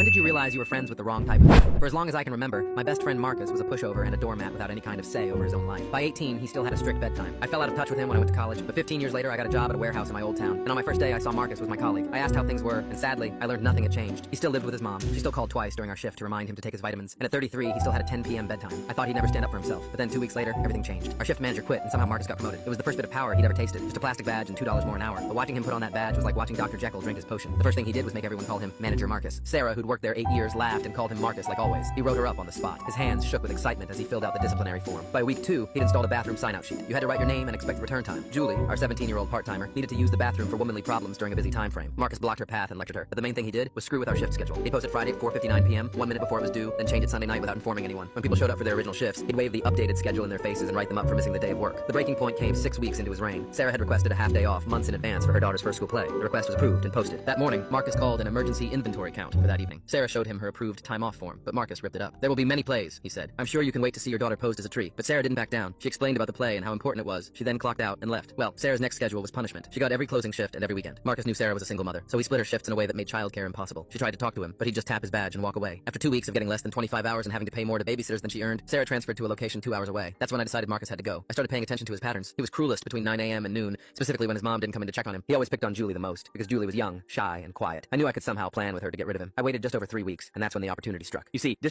When did you realize you were friends with the wrong type? For as long as I can remember, my best friend Marcus was a pushover and a doormat without any kind of say over his own life. By 18, he still had a strict bedtime. I fell out of touch with him when I went to college, but 15 years later, I got a job at a warehouse in my old town. And on my first day, I saw Marcus with my colleague. I asked how things were, and sadly, I learned nothing had changed. He still lived with his mom. She still called twice during our shift to remind him to take his vitamins. And at 33, he still had a 10 p.m. bedtime. I thought he'd never stand up for himself. But then 2 weeks later, everything changed. Our shift manager quit, and somehow Marcus got promoted. It was the first bit of power he'd ever tasted. Just a plastic badge and $2 more an hour. But watching him put on that badge was like watching Dr. Jekyll drink his potion. The first thing he did was make everyone call him Manager Marcus. Sarah, who'd worked there 8 years, laughed and called him Marcus like always. He wrote her up on the spot. His hands shook with excitement as he filled out the disciplinary form. By week 2, he'd installed a bathroom sign-out sheet. You had to write your name and expected return time. Julie, our 17-year-old part-timer, needed to use the bathroom for womanly problems during a busy time frame. Marcus blocked her path and lectured her. But the main thing he did was screw with our shift schedule. He'd post it Friday at 4:59 p.m., 1 minute before it was due, then change it Sunday night without informing anyone. When people showed up for their original shifts, he'd wave the updated schedule in their faces and write them up for missing the day of work. The breaking point came 6 weeks into his reign. Sarah had requested a half day off months in advance for her daughter's first school play. The request was approved and posted. That morning, Marcus called an emergency inventory count for that evening. Sarah showed him her approved time off form, but Marcus ripped it up. There will be many plays, he said. I'm sure you can wait to see your daughter posed as a tree. But Sarah didn't back down. She explained about the play and how important it was. She then clocked out and left. Well, Sarah's next schedule was punishment. She got every closing shift and every weekend. Marcus knew Sarah was a single mother, so he split her shifts in a way that made childcare impossible. She tried to talk to him, but he'd just tap his badge and walk away. After 2 weeks of getting less than 25 hours and having to pay more to babysitters than she earned, Sarah transferred to a location 2 hours away. That's when I decided Marcus had to go. I started paying attention to his patterns. He was cruelest between 9 a.m. and noon, specifically when his mom didn't come in to check on him. He always picked on Julie the most, because Julie was young, shy, and quiet. I knew I could somehow plan with her to get rid of him. I waited just over 3 weeks, and that's when the opportunity struck. You see,